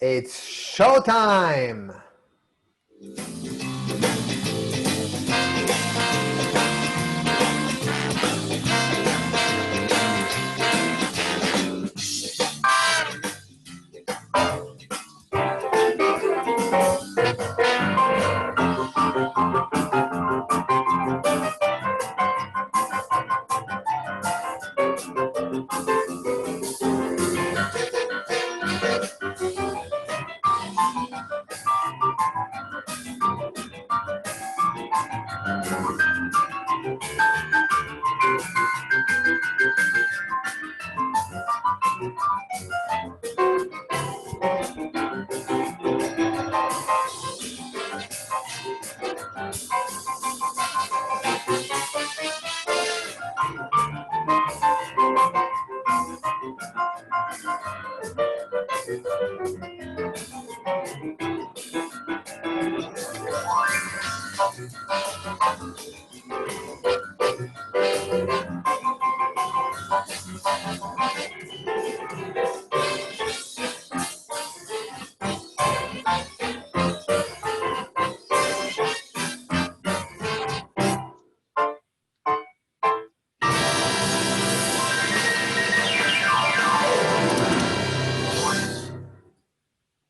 It's showtime!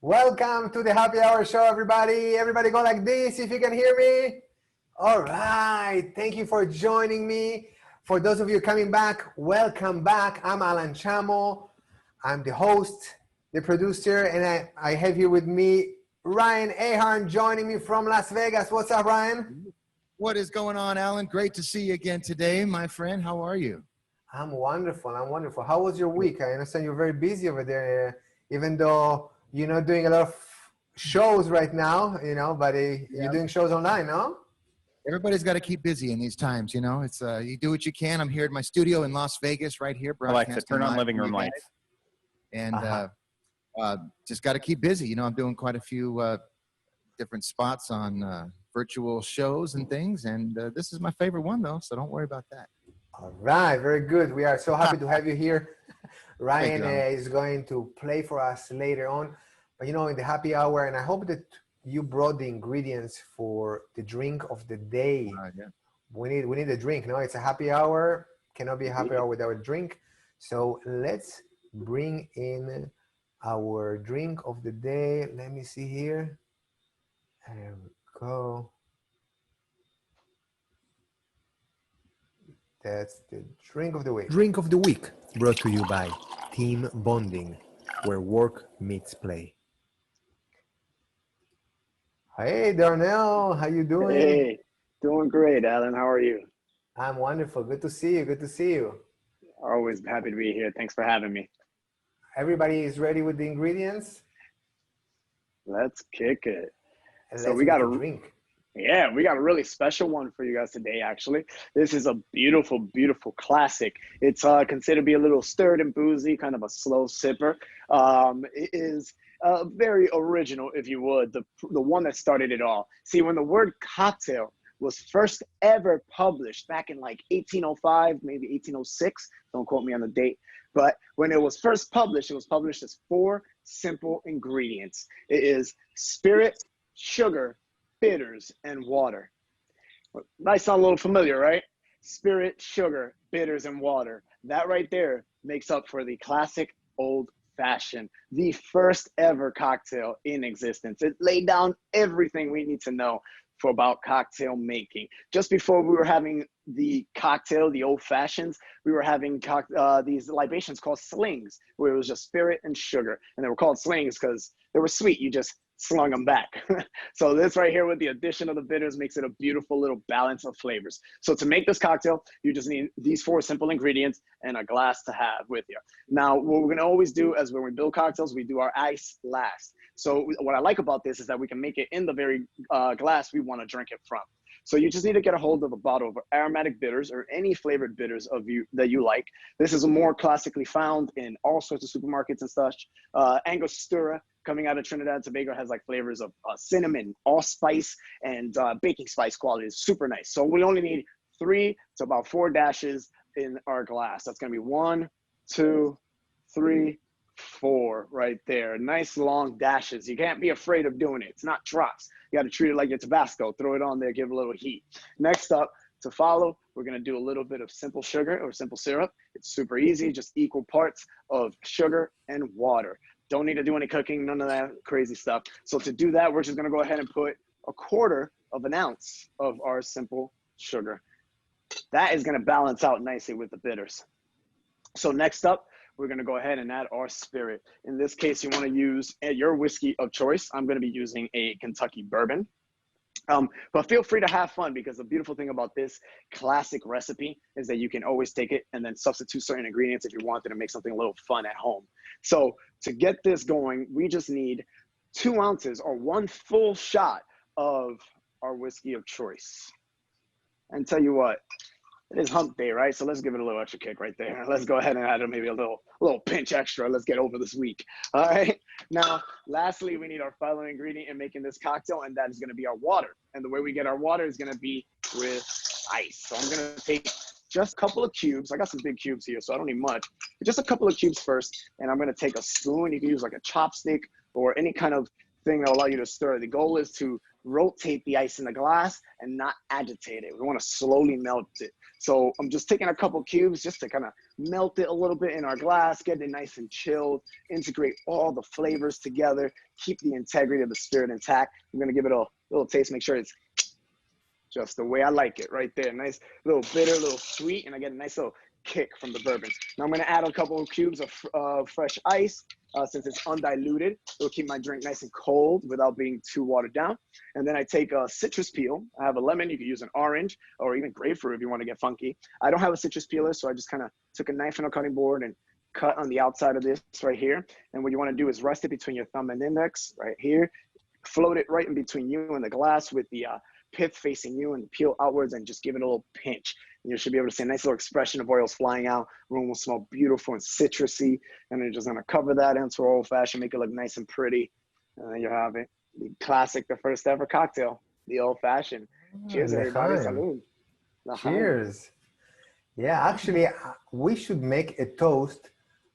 Welcome to the happy hour show, everybody. Everybody go like this if you can hear me. All right. Thank you for joining me. For those of you coming back, welcome back. I'm Alan Chamo. I'm the host, the producer, and I have here with me Ryan Ahern joining me from Las Vegas. What's up, Ryan? What is going on, Alan? Great to see you again today, my friend. How are you? I'm wonderful. I'm wonderful. How was your week? I understand you're very busy over there, even though you're not doing a lot of shows right now, but you're doing shows online, no? Everybody's got to keep busy in these times, It's you do what you can. I'm here at my studio in Las Vegas right here. Alexa, turn on living room lights. And just got to keep busy. I'm doing quite a few different spots on virtual shows and things. And this is my favorite one, though, so don't worry about that. All right, very good. We are so happy to have you here. Ryan is going to play for us later on, but in the happy hour, and I hope that you brought the ingredients for the drink of the day. Yeah. We need a drink. No, it's a happy hour. Cannot be a happy hour without a drink. So let's bring in our drink of the day. Let me see here. There we go. That's the drink of the week. Drink of the week brought to you by Team Bonding, where work meets play. Hey, Darnell, how you doing? Hey, doing great, Alan. How are you? I'm wonderful. Good to see you. Good to see you. Always happy to be here. Thanks for having me. Everybody is ready with the ingredients? Let's kick it. So we got a drink. Yeah, we got a really special one for you guys today, actually. This is a beautiful, beautiful classic. It's considered to be a little stirred and boozy, kind of a slow sipper. It is very original, if you would, the one that started it all. See, when the word cocktail was first ever published back in like 1805, maybe 1806, don't quote me on the date, but when it was first published, it was published as 4 simple ingredients. It is spirit, sugar, bitters, and water. Might sound a little familiar, right? Spirit, sugar, bitters, and water. That right there makes up for the classic old fashioned, the first ever cocktail in existence. It laid down everything we need to know for about cocktail making. Just before we were having the cocktail, the old fashions, we were having these libations called slings, where it was just spirit and sugar. And they were called slings because they were sweet. You just slung them back. So this right here with the addition of the bitters makes it a beautiful little balance of flavors. So to make this cocktail, you just need these 4 simple ingredients and a glass to have with you. Now, what we're gonna always do is when we build cocktails, we do our ice last. So what I like about this is that we can make it in the very glass we wanna drink it from. So you just need to get a hold of a bottle of aromatic bitters or any flavored bitters that you like. This is more classically found in all sorts of supermarkets and such. Angostura, coming out of Trinidad and Tobago, has like flavors of cinnamon, allspice, and baking spice qualities. Super nice. So we only need 3 to about 4 dashes in our glass. That's gonna be 1, 2, 3, 4 right there. Nice long dashes. You can't be afraid of doing it. It's not drops. You got to treat it like it's Tabasco. Throw it on there, give it a little heat. Next up, to follow, we're going to do a little bit of simple sugar or simple syrup. It's super easy, just equal parts of sugar and water. Don't need to do any cooking, none of that crazy stuff. So to do that, we're just going to go ahead and put 1/4 of an ounce of our simple sugar. That is going to balance out nicely with the bitters. So next up, we're going to go ahead and add our spirit. In this case, you want to use your whiskey of choice. I'm going to be using a Kentucky bourbon. But feel free to have fun, because the beautiful thing about this classic recipe is that you can always take it and then substitute certain ingredients if you wanted to make something a little fun at home. So to get this going, we just need 2 ounces or 1 full shot of our whiskey of choice. And tell you what, it is hump day, right? So let's give it a little extra kick right there. Let's go ahead and add maybe a little pinch extra. Let's get over this week. All right. Now, lastly, we need our final ingredient in making this cocktail, and that is going to be our water. And the way we get our water is going to be with ice. So I'm going to take just a couple of cubes. I got some big cubes here, so I don't need much. But just a couple of cubes first. And I'm going to take a spoon. You can use like a chopstick or any kind of thing that will allow you to stir. The goal is to rotate the ice in the glass and not agitate it. We want to slowly melt it. So I'm just taking a couple cubes just to kind of melt it a little bit in our glass, get it nice and chilled, integrate all the flavors together, keep the integrity of the spirit intact. I'm going to give it a little taste, make sure it's just the way I like it right there. Nice little bitter, little sweet, and I get a nice little kick from the bourbon. Now I'm going to add a couple of cubes of fresh ice. Since it's undiluted, it'll keep my drink nice and cold without being too watered down. And then I take a citrus peel. I have a lemon. You can use an orange or even grapefruit if you want to get funky. I don't have a citrus peeler, so I just kind of took a knife and a cutting board and cut on the outside of this right here. And what you want to do is rest it between your thumb and index right here. Float it right in between you and the glass with the pith facing you and the peel outwards, and just give it a little pinch. And you should be able to see a nice little expression of oils flying out. Room will smell beautiful and citrusy. And you're just going to cover that into our old fashioned, make it look nice and pretty. And then you have it. The classic, the first ever cocktail, the old fashioned. Cheers, everybody. Salud. Cheers. Yeah, actually, we should make a toast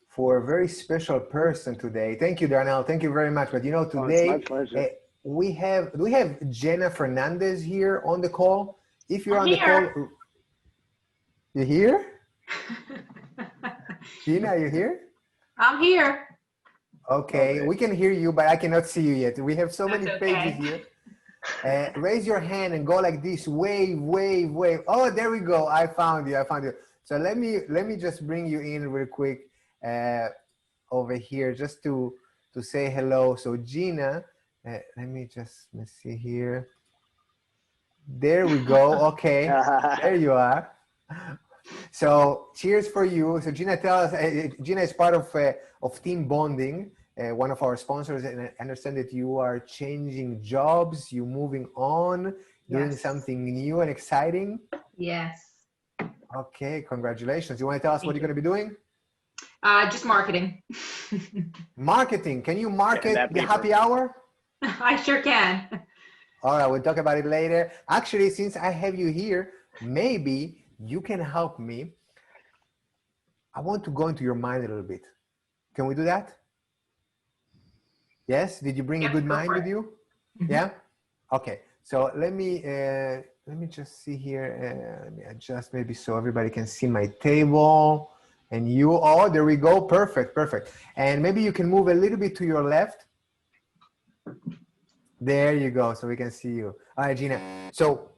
for a very special person today. Thank you, Darnell. Thank you very much. But you know, today, it's my pleasure. do we have Gina Fernandez here on the call? If you're on the call, you here? Gina, are you here? I'm here. Okay, we can hear you, but I cannot see you yet. We have so many pages here. Raise your hand and go like this. Wave, wave, wave. Oh, there we go. I found you. I found you. So let me just bring you in real quick over here just to say hello. So Gina, let me see here. There we go. Okay, there you are. So cheers for you. So Gina, tell us. Gina is part of Team Bonding, one of our sponsors, and I understand that you are changing jobs. You're moving on, doing something new and exciting. Yes. Okay, congratulations. You want to tell us what you're going to be doing? Just marketing. Marketing. Can you market the happy hour? I sure can. All right, we'll talk about it later. Actually, since I have you here, maybe you can help me. I want to go into your mind a little bit. Can we do that? Yes? Did you bring a good mind with you? Mm-hmm. Yeah? Okay. So let me just see here. Let me adjust maybe so everybody can see my table. And you, oh, there we go. Perfect, perfect. And maybe you can move a little bit to your left. There you go. So we can see you. All right, Gina. So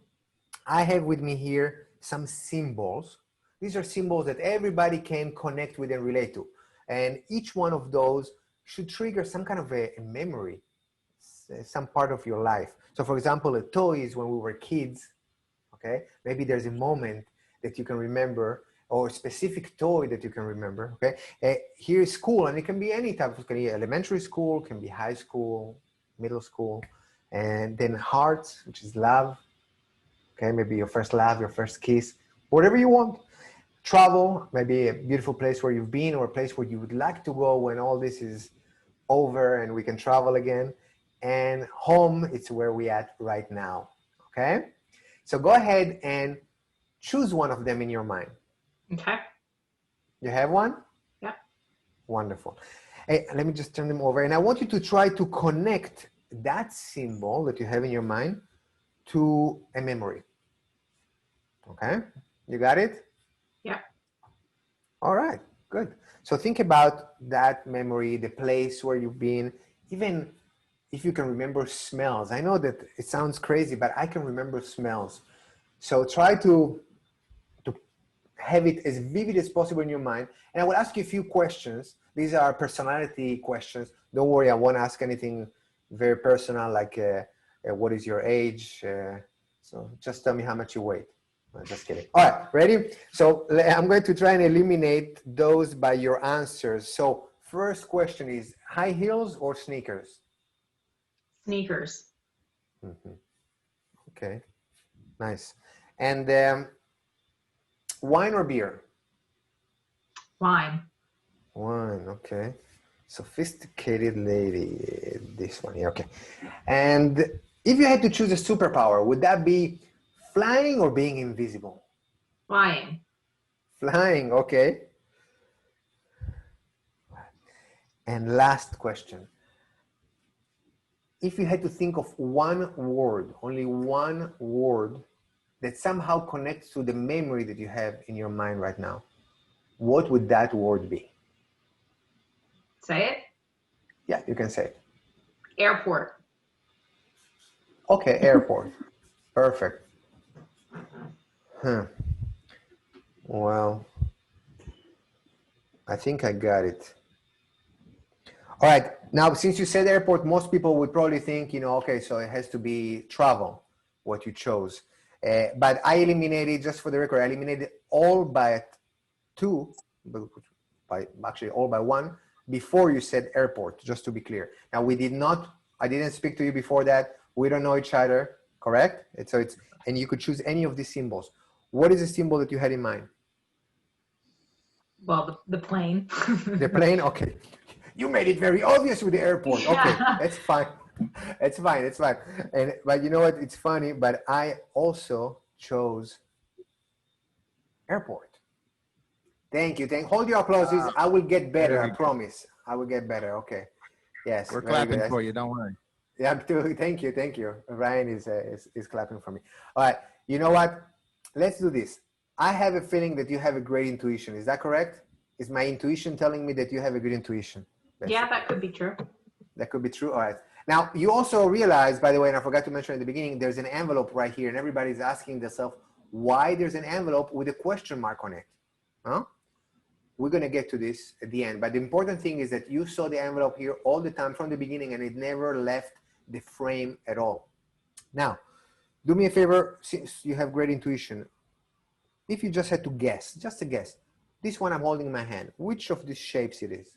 I have with me here some symbols. These are symbols that everybody can connect with and relate to. And each one of those should trigger some kind of a memory, some part of your life. So for example, a toy is when we were kids, okay? Maybe there's a moment that you can remember, or a specific toy that you can remember, okay? Here is school, and it can be any type. It can be elementary school, can be high school, middle school, and then hearts, which is love, okay? Maybe your first love, your first kiss, whatever you want. Travel, maybe a beautiful place where you've been, or a place where you would like to go when all this is over and we can travel again. And home, it's where we at right now, okay? So go ahead and choose one of them in your mind. Okay. You have one? Yeah. Wonderful. Hey, let me just turn them over. And I want you to try to connect that symbol that you have in your mind to a memory. Okay, you got it? Yeah. All right, good. So think about that memory, the place where you've been, even if you can remember smells. I know that it sounds crazy, but I can remember smells. So try to have it as vivid as possible in your mind. And I will ask you a few questions. These are personality questions. Don't worry, I won't ask anything very personal like what is your age? So just tell me how much you weigh. I'm just kidding. All right, ready? So I'm going to try and eliminate those by your answers. So first question is high heels or sneakers? Sneakers. Mm-hmm. Okay, nice. And wine or beer? Wine. Wine, okay. Sophisticated lady, this one here, okay. And if you had to choose a superpower, would that be flying or being invisible? Flying. Flying, okay. And last question. If you had to think of one word, only one word that somehow connects to the memory that you have in your mind right now, what would that word be? Say it. Yeah, you can say it. Airport. Okay, airport. Perfect. Huh. Well, I think I got it. All right. Now, since you said airport, most people would probably think, you know, okay, so it has to be travel, what you chose. But I eliminated, just for the record, I eliminated all but two, actually all by one, before you said airport, just to be clear. Now, I didn't speak to you before that. We don't know each other, correct? And you could choose any of these symbols. What is the symbol that you had in mind? Well, the plane. The plane? Okay. You made it very obvious with the airport. Okay, Yeah. that's fine. It's fine, it's fine. But you know what? It's funny, but I also chose airport. Thank you. Hold your applauses. I will get better, I promise. I will get better. Okay. Yes. We're very clapping good. for you. Don't worry. Yeah, thank you, thank you. Ryan is clapping for me. All right, you know what? Let's do this. I have a feeling that you have a great intuition. Is that correct? Is my intuition telling me that you have a good intuition? Yeah, that could be true. That could be true. All right. Now, you also realize, by the way, and I forgot to mention at the beginning, there's an envelope right here, and everybody's asking themselves why there's an envelope with a question mark on it. Huh? We're going to get to this at the end. But the important thing is that you saw the envelope here all the time from the beginning, and it never left the frame at all. Now, do me a favor, since you have great intuition. If you just had to guess, just a guess, this one I'm holding in my hand, which of these shapes it is?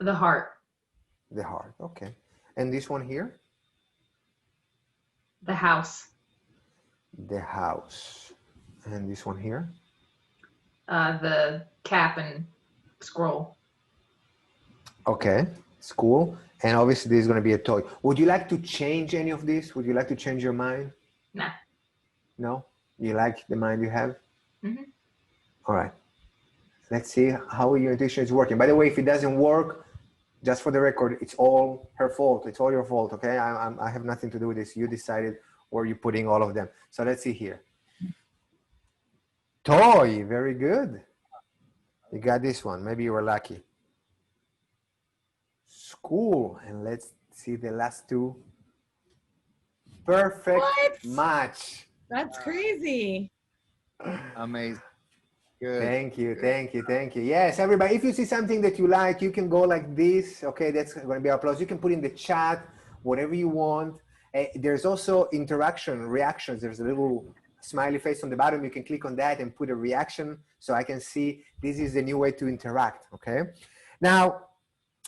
The heart. The heart, okay. And this one here? The house. The house. And this one here? The cap and scroll. Okay, school. And obviously this is going to be a toy. Would you like to change any of this? Would you like to change your mind? Nah. No? You like the mind you have? Mm-hmm. All right. Let's see how your intuition is working. By the way, if it doesn't work, just for the record, it's all her fault. It's all your fault, okay? I have nothing to do with this. You decided where you're putting all of them. So let's see here. Toy, very good. You got this one. Maybe you were lucky. School, and let's see the last two. Perfect What? match. That's crazy. Amazing. Good. Thank you, thank you, thank you. Yes, everybody, if you see something that you like, you can go like this. Okay, that's going to be our applause. You can put in the chat whatever you want. There's also interaction, reactions. There's a little smiley face on the bottom. You can click on that and put a reaction so I can see this is the new way to interact, okay? Now,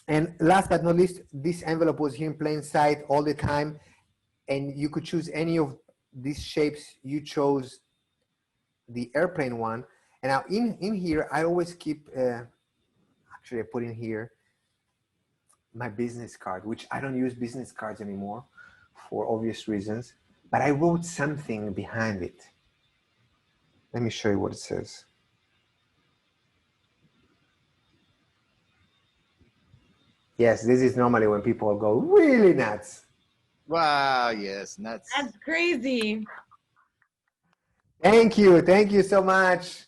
and last but not least, this envelope was here in plain sight all the time, and you could choose any of these shapes. You chose the airplane one. And now in here, I always keep, actually I put in here my business card, which I don't use business cards anymore for obvious reasons, but I wrote something behind it. Let me show you what it says. Yes, this is normally when people go really nuts. Wow, yes, nuts. That's crazy. Thank you so much.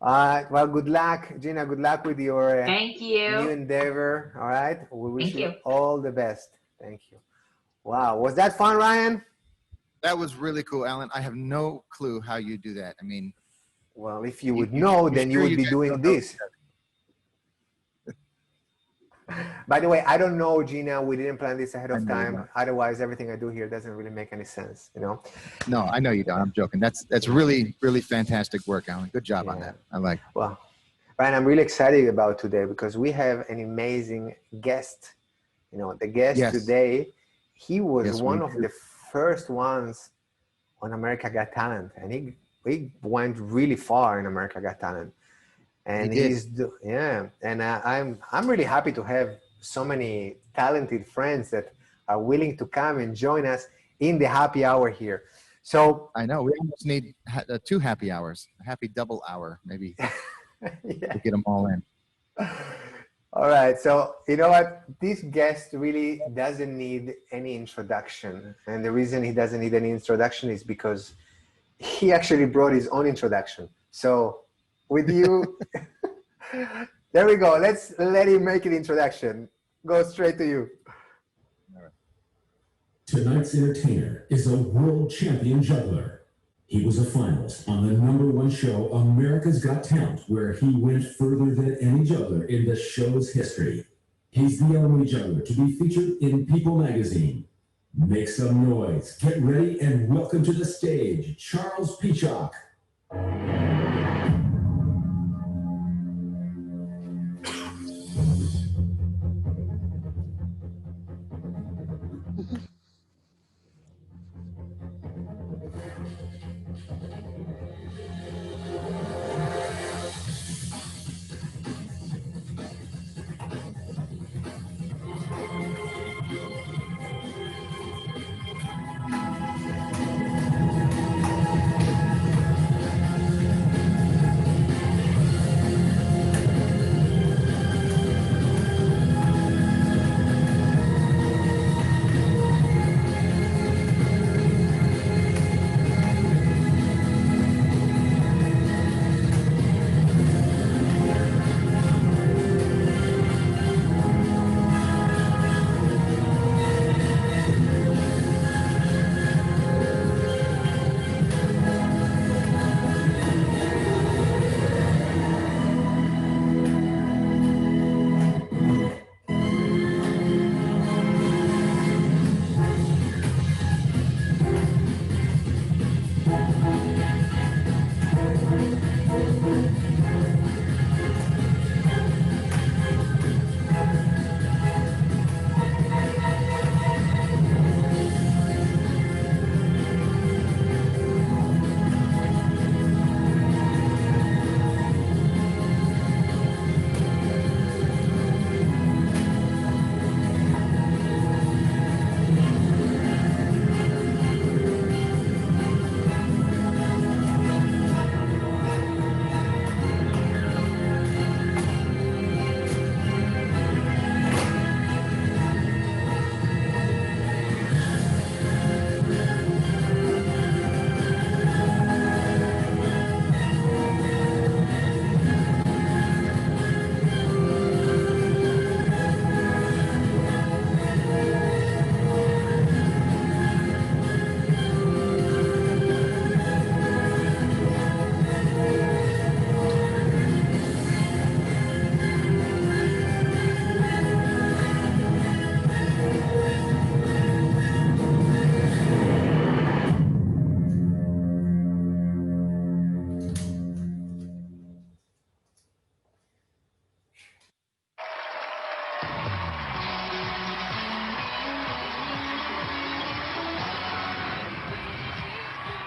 Well, good luck, Gina. Good luck with your Thank new you. endeavor. All right, we wish Thank you you. all the best. Thank you. Wow, was that fun, Ryan? That was really cool, Alan. I have no clue how you do that. I mean, Well, if you would know, then you sure would be guys doing don't know this. By the way, I don't know, Gina. We didn't plan this ahead I of know you time. don't. Otherwise, everything I do here doesn't really make any sense, you know? No, I know you don't. I'm joking. That's really, really fantastic work, Alan. Good job on Yeah. that. I like it. Well, Ryan, I'm really excited about today because we have an amazing guest. You know, the guest Yes. today, he was Yes, one we of do. the first ones on America Got Talent, and he went really far in America Got Talent. And He did. I'm really happy to have so many talented friends that are willing to come and join us in the happy hour here. So I know. We almost need 2 happy hours, a happy double hour, maybe, yeah. to get them all in. All right. So you know what? This guest really doesn't need any introduction. And the reason he doesn't need any introduction is because he actually brought his own introduction. So with you, there we go. Let's let him make an introduction. Go straight to you. Tonight's entertainer is a world champion juggler. He was a finalist on the #1 show, America's Got Talent, where he went further than any juggler in the show's history. He's the only juggler to be featured in People magazine. Make some noise, get ready, and welcome to the stage, Charles Peachock.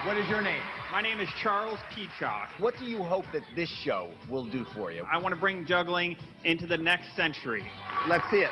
What is your name? My name is Charles Peachock. What do you hope that this show will do for you? I want to bring juggling into the next century. Let's see it.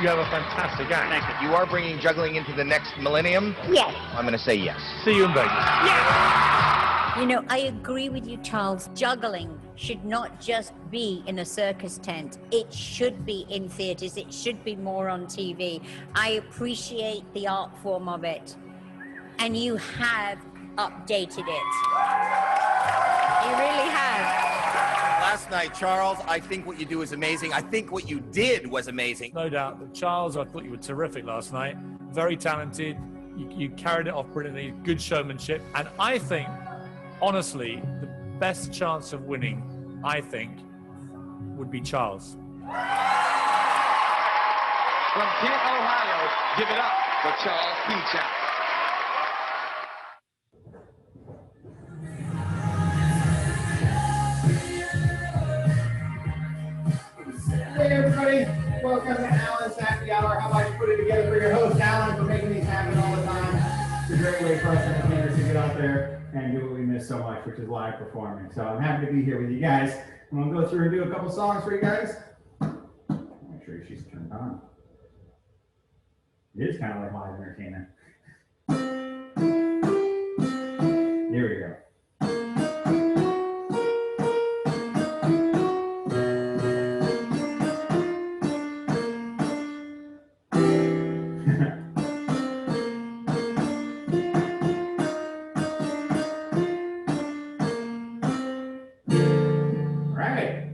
You have a fantastic act. Thank you. You are bringing juggling into the next millennium? Yes. I'm going to say yes. See you in Vegas. You know, I agree with you, Charles. Juggling should not just be in a circus tent. It should be in theaters. It should be more on TV. I appreciate the art form of it. And you have updated it. You really have. Last night, Charles, I think what you do is amazing. I think what you did was amazing. No doubt. But Charles, I thought you were terrific last night. Very talented. You carried it off brilliantly. Good showmanship. And I think, honestly, the best chance of winning, I think, would be Charles. From Canton, Ohio, give it up for Charles Peachock. Hey everybody, welcome to Alan's Happy Hour. How about you put it together for your host, Alan, for making these happen all the time. It's a great way for us entertainers to get out there and do what we miss so much, which is live performing. So I'm happy to be here with you guys. I'm going to go through and do a couple songs for you guys. Make sure she's turned on. It is kind of like live entertainment. Here we go.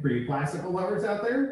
For you classical lovers out there.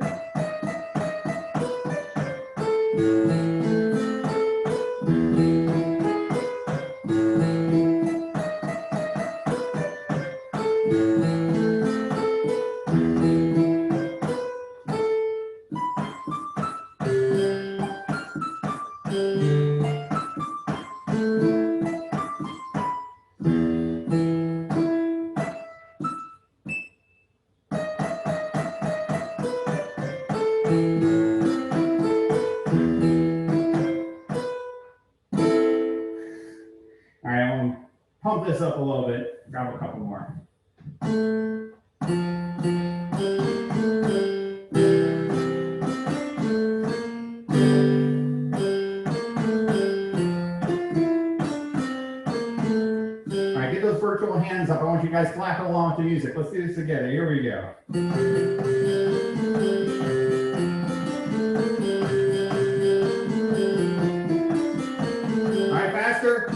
Pump this up a little bit, grab a couple more. All right, get those virtual hands up. I want you guys clapping along with the music. Let's do this together. Here we go. All right, faster.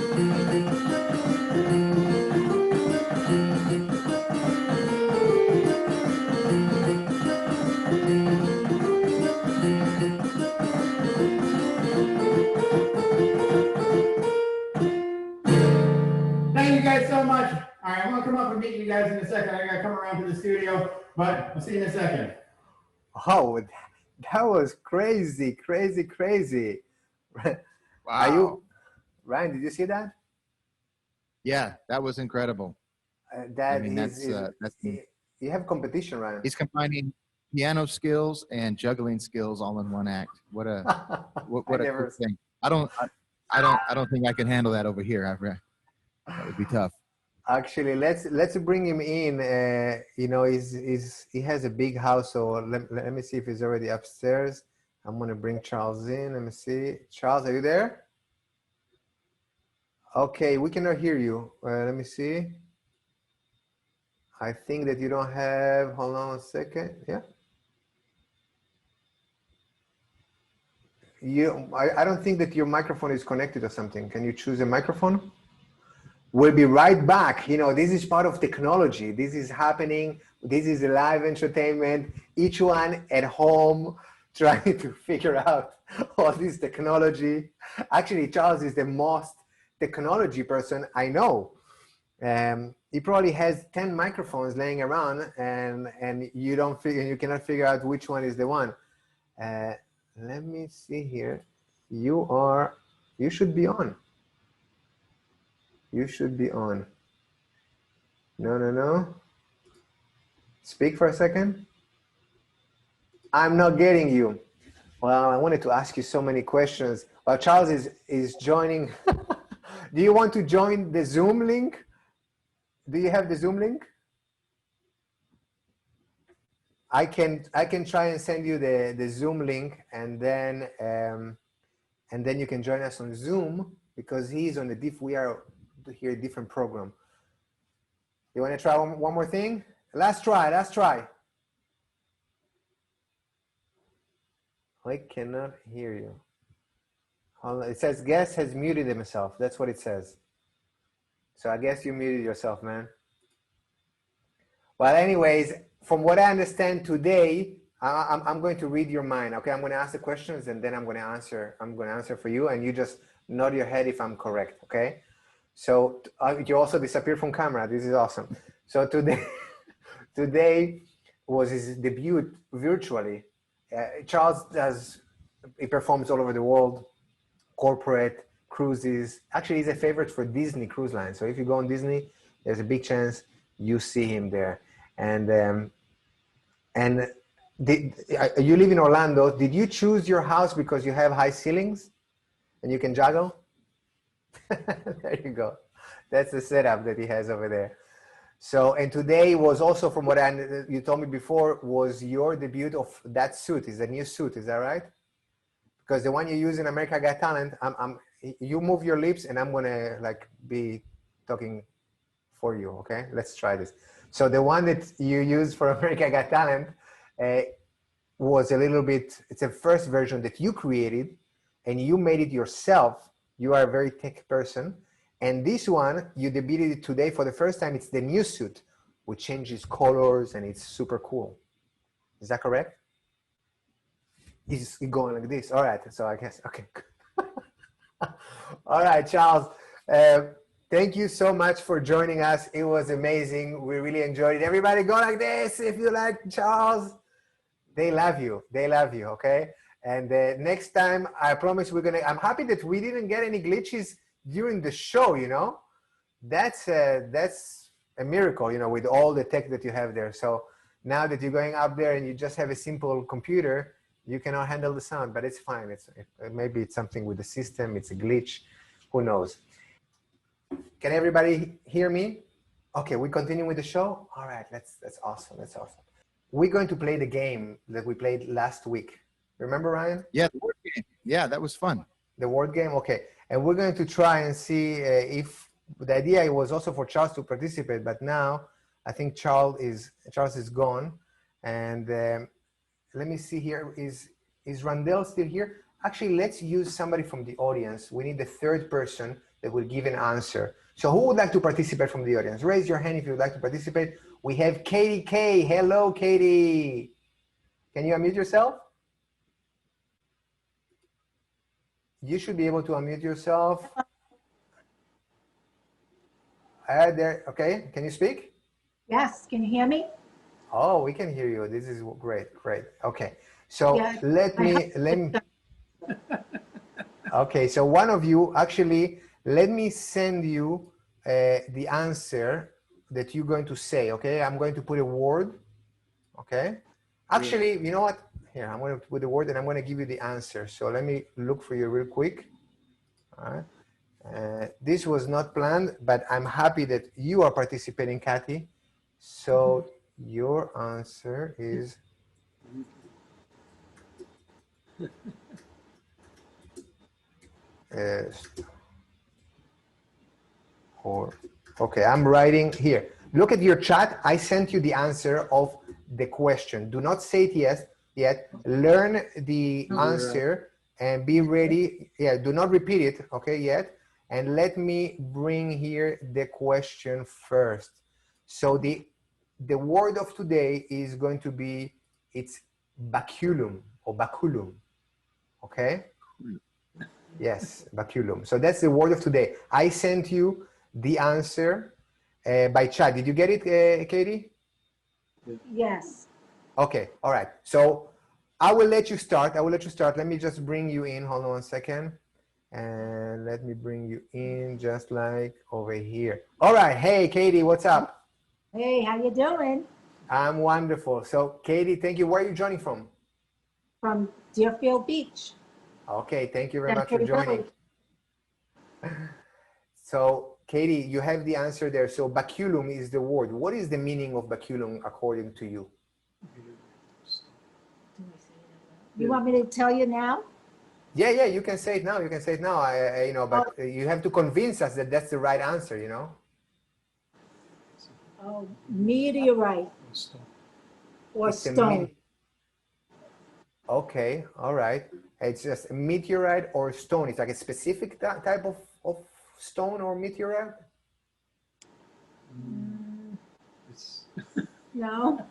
Thank you guys so much. All right, I'm gonna come up and meet you guys in a second. I gotta come around to the studio, but I'll see you in a second. Oh, that was crazy, crazy, crazy. Wow. Are you, Ryan, did you see that? Yeah, that was incredible. That I mean, that's you have competition, Ryan. he's combining piano skills and juggling skills all in one act. What a what a cool thing. I don't think I can handle that over here. That would be tough. Actually, let's bring him in. You know, he has a big house, so let me see if he's already upstairs. I'm gonna bring Charles in. Let me see. Charles, are you there? Okay, we cannot hear you. Let me see. I think that you don't have. Hold on a second. Yeah. I don't think that your microphone is connected or something. Can you choose a microphone? We'll be right back. You know, this is part of technology. This is happening. This is live entertainment. Each one at home trying to figure out all this technology. Actually, Charles is the most technology person I know. He probably has 10 microphones laying around, and you cannot figure out which one is the one. Let me see here. You should be on. You should be on. No. Speak for a second. I'm not getting you. Well, I wanted to ask you so many questions. Well, Charles is joining. Do you want to join the Zoom link? Do you have the Zoom link? I can try and send you the Zoom link, and then you can join us on Zoom, because he's on we are here a different program. You want to try one more thing? Last try. I cannot hear you. It says guest has muted himself. That's what it says. So I guess you muted yourself, man. Well, anyways, from what I understand today, I'm going to read your mind. Okay, I'm going to ask the questions, and then I'm going to answer. I'm going to answer for you, and you just nod your head if I'm correct. Okay. So you also disappeared from camera. This is awesome. So today was his debut virtually. Charles he performs all over the world, corporate, cruises. Actually, he's a favorite for Disney Cruise Line. So if you go on Disney, there's a big chance you see him there. And you live in Orlando. Did you choose your house because you have high ceilings and you can juggle? There you go. That's the setup that he has over there. So, and today was also, from what you told me before, was your debut of that suit. Is a new suit, is that right? Because the one you use in America Got Talent, you move your lips and I'm gonna like be talking for you, okay? Let's try this. So the one that you used for America Got Talent was a little bit, it's a first version that you created and you made it yourself. You are a very tech person. And this one, you debuted it today for the first time. It's the new suit, which changes colors and it's super cool. Is that correct? It's going like this. All right, so I guess, okay. All right, Charles, thank you so much for joining us. It was amazing. We really enjoyed it. Everybody go like this if you like Charles. They love you, okay? And next time, I promise I'm happy that we didn't get any glitches during the show, you know? That's a miracle, you know, with all the tech that you have there. So now that you're going up there and you just have a simple computer, you cannot handle the sound, but it's fine. Maybe it's something with the system, it's a glitch, who knows? Can everybody hear me? Okay, we continue with the show? All right, that's awesome, that's awesome. We're going to play the game that we played last week. Remember, Ryan? Yeah, the word game. Yeah, that was fun. The word game, okay. And we're going to try and see if the idea was also for Charles to participate, but now I think Charles is gone. And let me see here, is Randall still here? Actually, let's use somebody from the audience. We need the third person that will give an answer. So who would like to participate from the audience? Raise your hand if you would like to participate. We have Katie K. Hello, Katie. Can you unmute yourself? You should be able to unmute yourself. There, okay, can you speak? Yes, can you hear me? Oh, we can hear you. This is great. Okay, so yeah, let me. Okay, so one of you, actually, let me send you the answer that you're going to say, okay? I'm going to put a word, okay? Actually, you know what? Here, I'm going to put the word and I'm going to give you the answer. So let me look for you real quick. All right. This was not planned, but I'm happy that you are participating, Kathy. So your answer is... Okay, I'm writing here. Look at your chat. I sent you the answer of the question. Do not say it yet. Learn the answer and be ready. Yeah, do not repeat it, okay, yet. And let me bring here the question first. So the word of today is going to be, it's baculum or baculum, okay? Yes, baculum. So that's the word of today. I sent you the answer by chat. Did you get it, Katie? Yes. Okay, all right. So I will let you start. Let me just bring you in. Hold on 1 second. And let me bring you in just like over here. All right. Hey, Katie, what's up? Hey, how you doing? I'm wonderful. So Katie, thank you. Where are you joining from? From Deerfield Beach. Okay, thank you very much for joining. So Katie, you have the answer there. So baculum is the word. What is the meaning of baculum according to you? You want me to tell you now? Yeah, you can say it now. You can say it now. You know, but you have to convince us that that's the right answer, you know? Oh, meteorite or It's a stone. Okay, all right. It's just a meteorite or stone. It's like a specific type of stone or meteorite? No.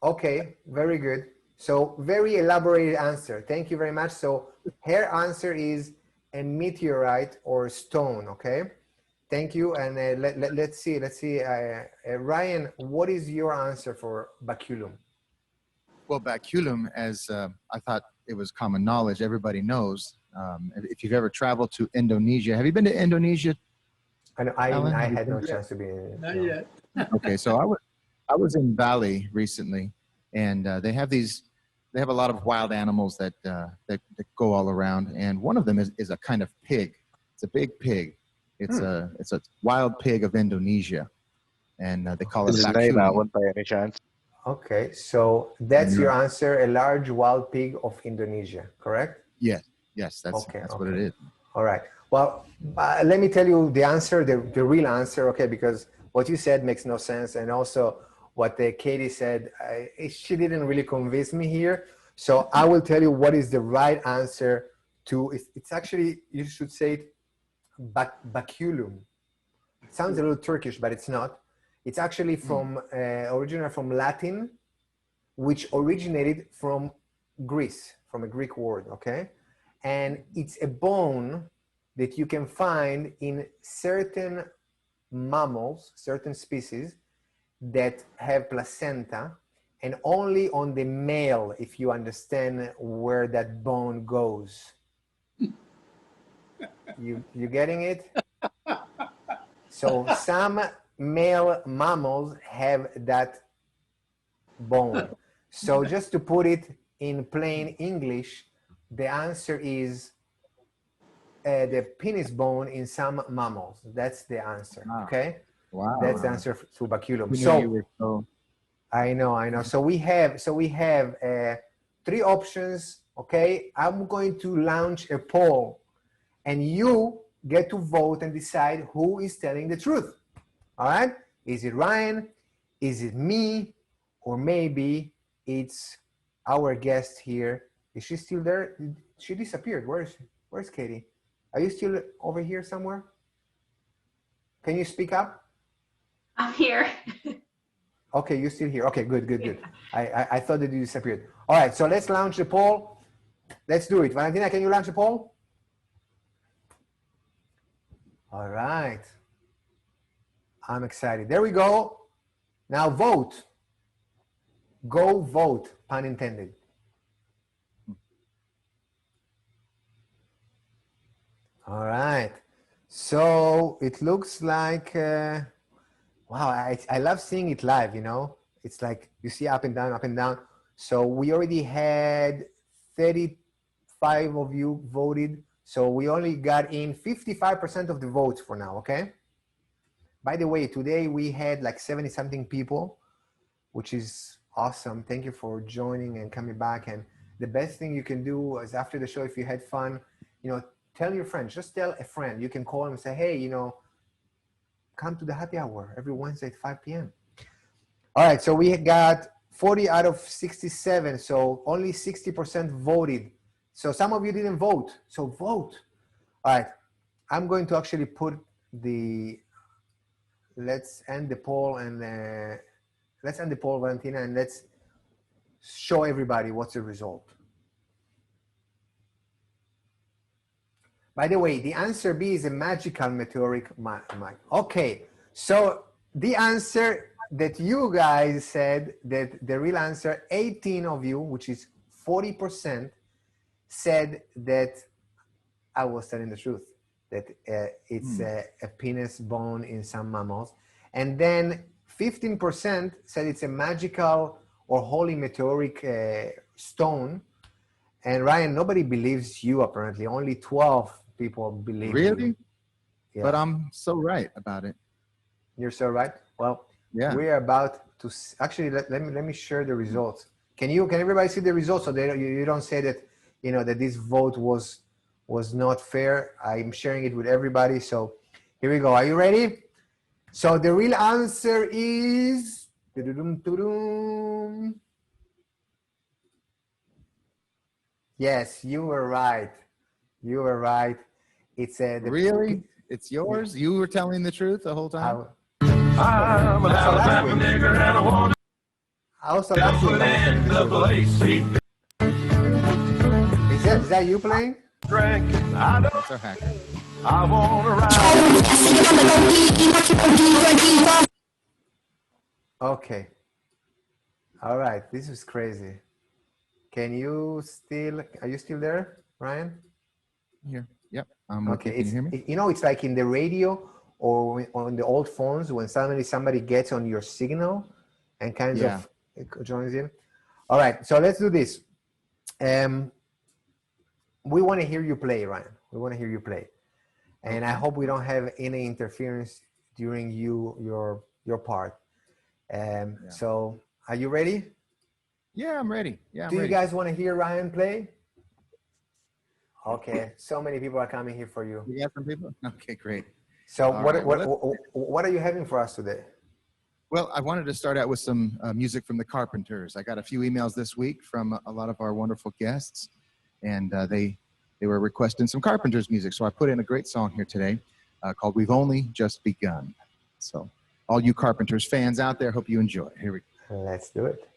Okay, very good. So very elaborated answer. Thank you very much. So her answer is a meteorite or stone, okay? Thank you. And let's see. Ryan, what is your answer for baculum? Well, baculum, as I thought it was common knowledge, everybody knows. If you've ever traveled to Indonesia, have you been to Indonesia? I had no chance to be in. Not yet. Okay, so I was in Bali recently, and they have a lot of wild animals that go all around, and one of them is a kind of pig. It's a big pig. It's a wild pig of Indonesia, and they call it baculum. That one by any chance? Okay, so that's your answer, a large wild pig of Indonesia, correct? Yes, that's what it is. All right. Well, let me tell you the answer, the real answer, okay, because what you said makes no sense. And also what Katie said, she didn't really convince me here. So I will tell you what is the right answer to, it's actually, you should say it, baculum. It sounds a little Turkish, but it's not. It's actually from, originally from Latin, which originated from Greece, from a Greek word, okay? And it's a bone that you can find in certain mammals, certain species that have placenta, and only on the male, if you understand where that bone goes. You getting it? So some male mammals have that bone. So just to put it in plain English, the answer is the penis bone in some mammals. That's the answer. Okay. Wow. That's the answer to baculum. So I know. So we have 3 options. Okay. I'm going to launch a poll, and you get to vote and decide who is telling the truth. All right. Is it Ryan? Is it me? Or maybe it's our guest here. Is she still there? She disappeared. Where's Katie? Are you still over here somewhere? Can you speak up? I'm here. Okay, you're still here. Okay, good. I thought that you disappeared. All right, so let's launch the poll. Let's do it. Valentina, can you launch the poll? All right. I'm excited. There we go. Now vote. Go vote, pun intended. All right. So it looks like, wow, I love seeing it live, you know. It's like you see up and down, up and down. So we already had 35 of you voted. So we only got in 55% of the votes for now, okay? By the way, today we had like 70 something people, which is awesome. Thank you for joining and coming back. And the best thing you can do is after the show, if you had fun, you know, tell your friends, just tell a friend. You can call them and say, hey, you know, come to the happy hour every Wednesday at 5 p.m. All right, so we got 40 out of 67. So only 60% voted. So some of you didn't vote, so vote. All right, I'm going to actually put let's end the poll and let's end the poll, Valentina, and let's show everybody what's the result. By the way, the answer B is a magical meteoric mic. Okay, so the answer that you guys said, that the real answer, 18 of you, which is 40%, said that I was telling the truth, that it's a penis bone in some mammals. And then 15% said it's a magical or holy meteoric stone. And Ryan, nobody believes you apparently. Only 12 people believe really? you. Yeah. But I'm so right about it. You're so right. Well, yeah. We're about to actually let me share the results. Can everybody see the results so you don't say that, that this vote was not fair? I'm sharing it with everybody. So here we go. Are you ready? So the real answer is yes, you were right. You were right. It's really? It's yours? You were telling the truth the whole time? I'm an Alabama nigger and I want also last week I was telling the truth. Is that you playing? That's our hacker. I wanna ride. Okay. All right. This is crazy. Are you still there, Ryan? Here. Yep. I'm okay. Can you hear me? It's like in the radio or on the old phones when suddenly somebody gets on your signal and kind of joins in. All right. So let's do this. We want to hear you play, Ryan. We want to hear you play. And I hope we don't have any interference during your part. So are you ready? Yeah, I'm ready. Yeah, Do you guys want to hear Ryan play? Okay, so many people are coming here for you. You got some people? Okay, great. So what are you having for us today? Well, I wanted to start out with some music from the Carpenters. I got a few emails this week from a lot of our wonderful guests, and they were requesting some Carpenters music. So I put in a great song here today called "We've Only Just Begun." So all you Carpenters fans out there, hope you enjoy. Here we go. Let's do it.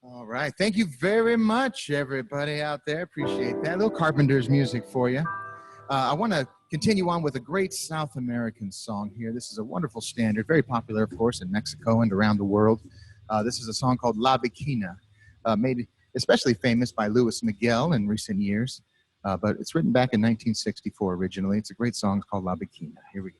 All right. Thank you very much, everybody out there. Appreciate that. A little Carpenters music for you. I want to continue on with a great South American song here. This is a wonderful standard, very popular, of course, in Mexico and around the world. This is a song called La Bikina, made especially famous by Luis Miguel in recent years. But it's written back in 1964 originally. It's a great song called La Bikina. Here we go.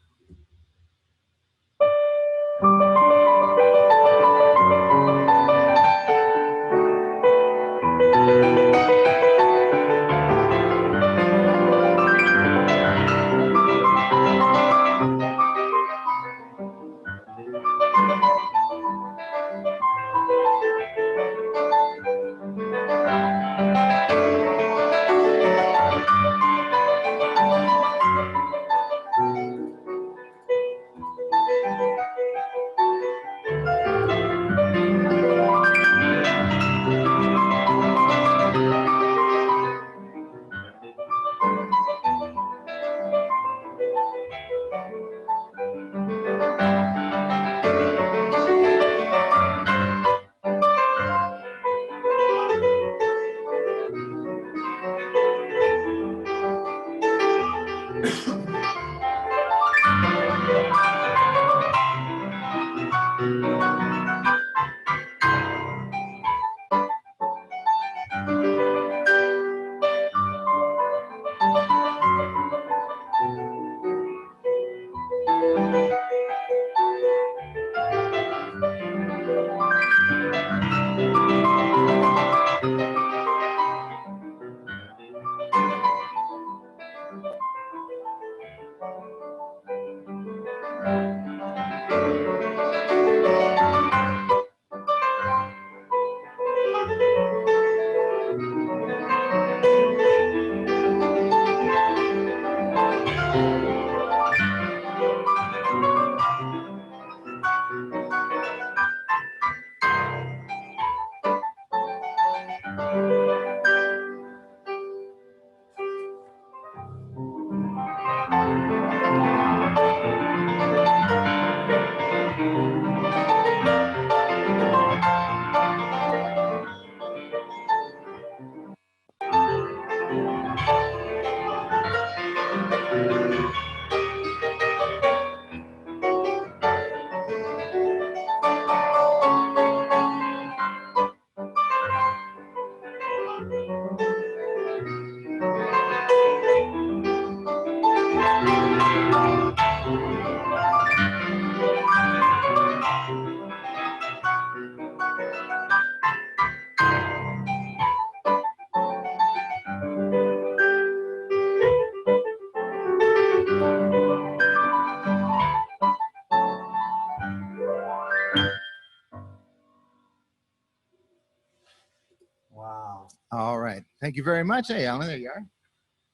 Wow. All right. Thank you very much. Hey, Alan, there you are.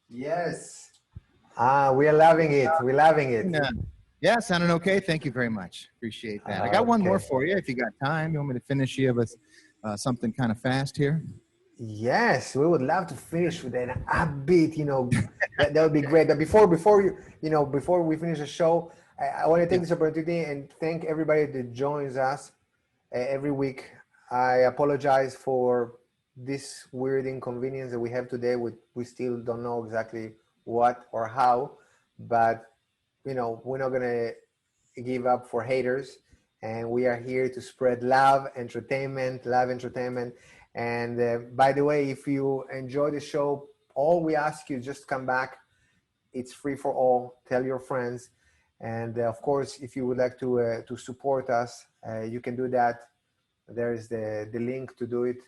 Yes. We're loving it. We're loving it. Yeah, sounding okay. Thank you very much. Appreciate that. I got one more for you if you got time. You want me to finish you with something kind of fast here? Yes, we would love to finish with an upbeat, that would be great. But before we finish the show, I want to take this opportunity and thank everybody that joins us every week. I apologize for this weird inconvenience that we have today. We still don't know exactly what or how, but we're not gonna give up for haters, and we are here to spread love, entertainment. And by the way, if you enjoy the show, all we ask you, just come back. It's free for all. Tell your friends, and of course, if you would like to support us, you can do that. There's the link to do it.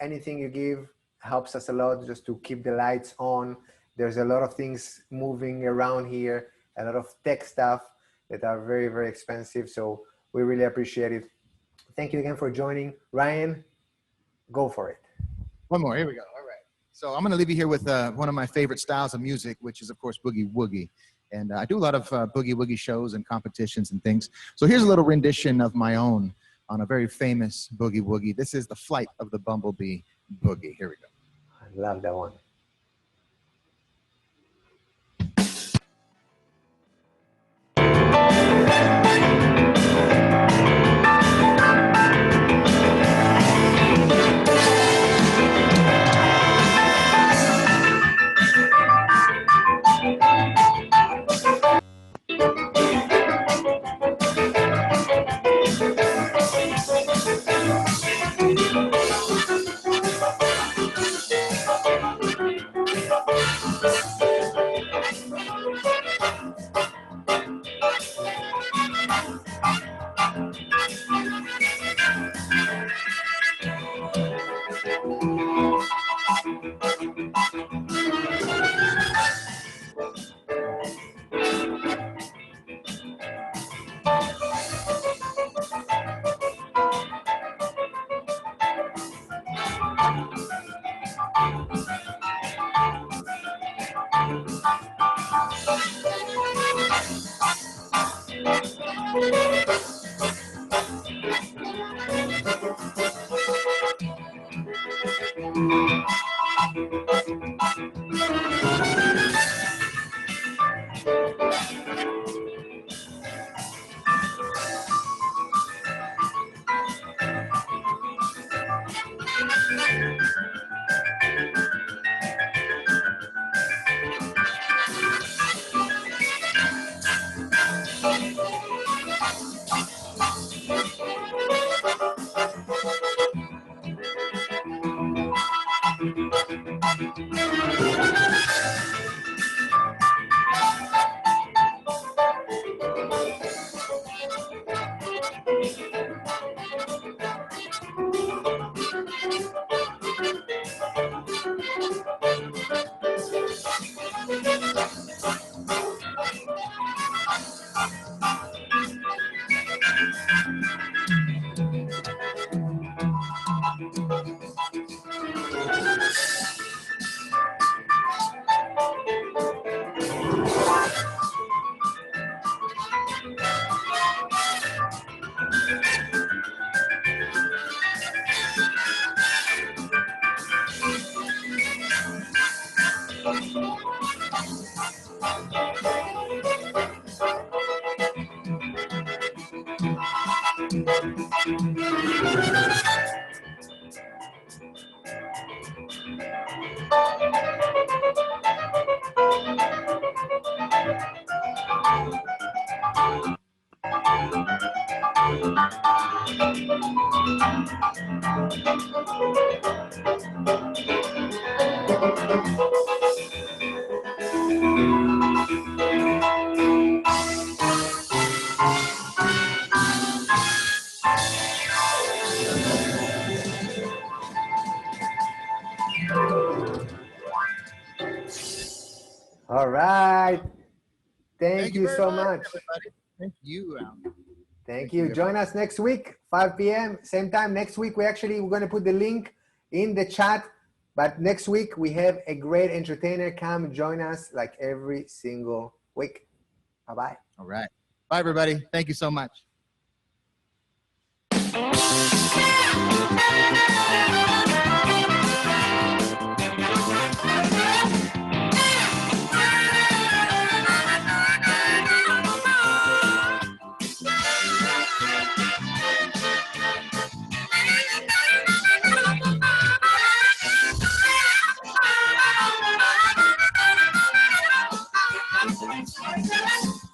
Anything you give helps us a lot, just to keep the lights on. There's a lot of things moving around here, a lot of tech stuff that are very, very expensive. So we really appreciate it. Thank you again for joining. Ryan, go for it. One more. Here we go. All right. So I'm going to leave you here with one of my favorite styles of music, which is, of course, boogie woogie. And I do a lot of boogie woogie shows and competitions and things. So here's a little rendition of my own on a very famous boogie woogie. This is the Flight of the Bumblebee Boogie. Here we go. I love that one. All right. Thank you very so much, much. everybody. Thank you, Alan. Thank you. Join us next week, 5 p.m. Same time next week. We're going to put the link in the chat. But next week we have a great entertainer. Come join us like every single week. Bye-bye. All right. Bye, everybody. Thank you so much. Thank you.